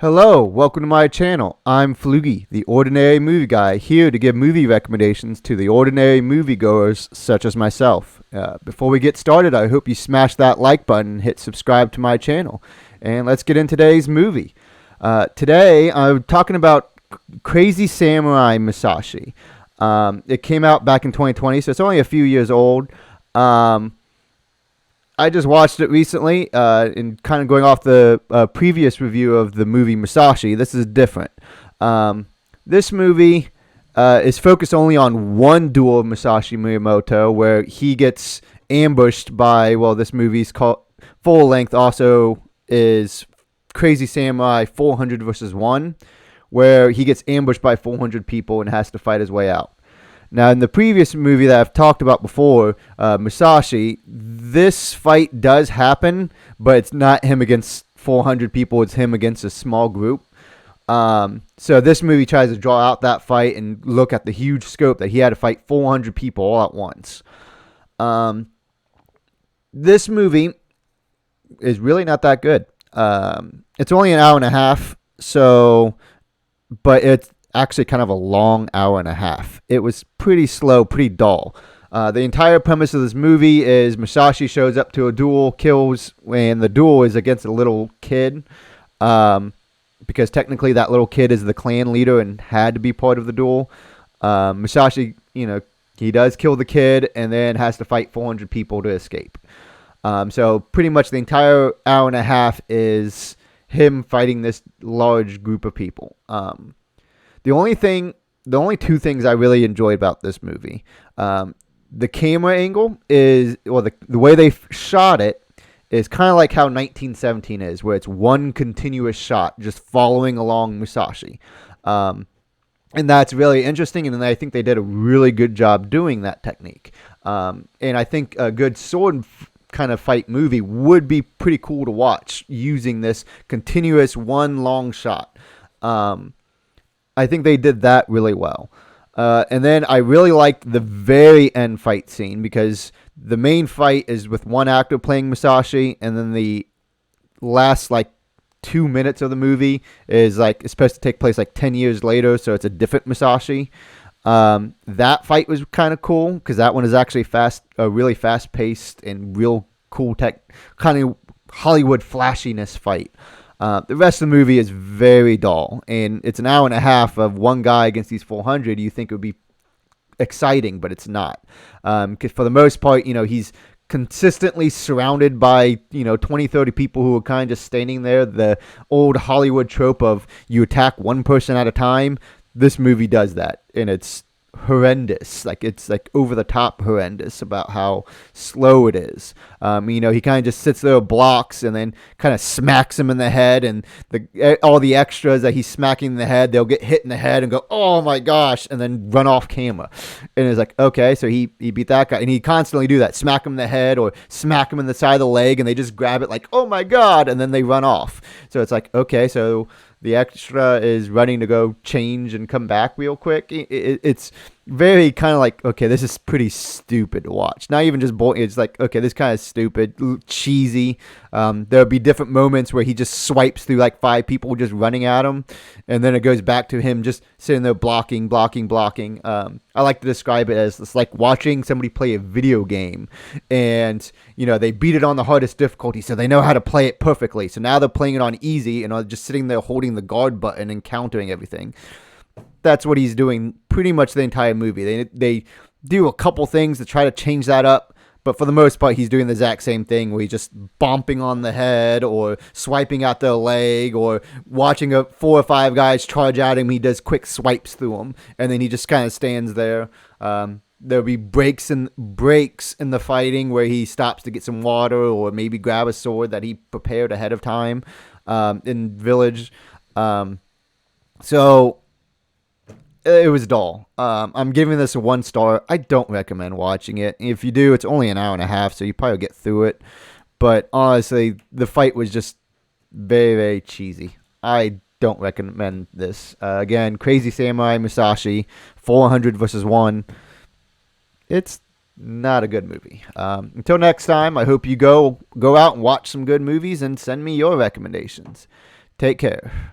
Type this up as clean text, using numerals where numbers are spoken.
Hello, welcome to my channel. I'm Flugie, the Ordinary Movie Guy, here to give movie recommendations to the ordinary moviegoers such as myself. Before we get started, I hope you smash that like button and hit subscribe to my channel. And let's get into today's movie. Today, I'm talking about Crazy Samurai Musashi. It came out back in 2020, so it's only a few years old. I just watched it recently, and kind of going off the previous review of the movie Musashi. This is different. This movie is focused only on one duel of Musashi Miyamoto, where he gets ambushed by, well, this movie's called full length also is Crazy Samurai 400 versus 1, where he gets ambushed by 400 people and has to fight his way out. Now, in the previous movie that I've talked about before, Musashi, this fight does happen, but it's not him against 400 people. It's him against a small group. So this movie tries to draw out that fight and look at the huge scope that he had to fight 400 people all at once. This movie is really not that good. It's only an hour and a half, but it's actually kind of a long hour and a half. It was pretty slow, pretty dull. The entire premise of this movie is Musashi shows up to a duel, kills, and the duel is against a little kid, because technically that little kid is the clan leader and had to be part of the duel. Musashi, he does kill the kid and then has to fight 400 people to escape. So pretty much the entire hour and a half is him fighting this large group of people. The only two things I really enjoyed about this movie, the camera angle is, or the way they shot it is kind of like how 1917 is, where it's one continuous shot just following along Musashi. And that's really interesting, and I think they did a really good job doing that technique. And I think a good sword kind of fight movie would be pretty cool to watch using this continuous one long shot. I think they did that really well. And then I really liked the very end fight scene, because the main fight is with one actor playing Musashi, and then the last 2 minutes of the movie is it's supposed to take place 10 years later, so it's a different Musashi. That fight was kind of cool, because that one is actually really fast paced and real cool kind of Hollywood flashiness fight. The rest of the movie is very dull, and it's an hour and a half of one guy against these 400. You think it would be exciting, but it's not. Because for the most part, he's consistently surrounded by, 20, 30 people who are kind of just standing there. The old Hollywood trope of you attack one person at a time. This movie does that, and it's horrendous. It's over the top horrendous about how slow it is. He kind of just sits there, blocks, and then kind of smacks him in the head, and all the extras that he's smacking in the head, they'll get hit in the head and go, oh my gosh, and then run off camera. And it's okay, so he beat that guy, and he constantly do that, smack him in the head or smack him in the side of the leg, and they just grab it oh my god, and then they run off. So it's okay, so the extra is running to go change and come back real quick. It's very kind of okay, this is pretty stupid to watch. Not even just boring. It's okay, this kind of stupid, cheesy. There'll be different moments where he just swipes through 5 people just running at him, and then it goes back to him just sitting there blocking. I like to describe it as it's like watching somebody play a video game, and they beat it on the hardest difficulty, so they know how to play it perfectly. So now they're playing it on easy and are just sitting there holding the guard button and countering everything. That's what he's doing pretty much the entire movie. They do a couple things to try to change that up, but for the most part, he's doing the exact same thing, where he's just bumping on the head or swiping at their leg, or watching 4 or 5 guys charge at him. He does quick swipes through them, and then he just kind of stands there. There'll be breaks in the fighting where he stops to get some water or maybe grab a sword that he prepared ahead of time in Village. So it was dull. I'm giving this a 1 star. I don't recommend watching it. If you do, it's only an hour and a half, so you probably get through it. But honestly, the fight was just very, very cheesy. I don't recommend this. Again, Crazy Samurai Musashi, 400 versus 1. It's not a good movie. Until next time, I hope you go out and watch some good movies and send me your recommendations. Take care.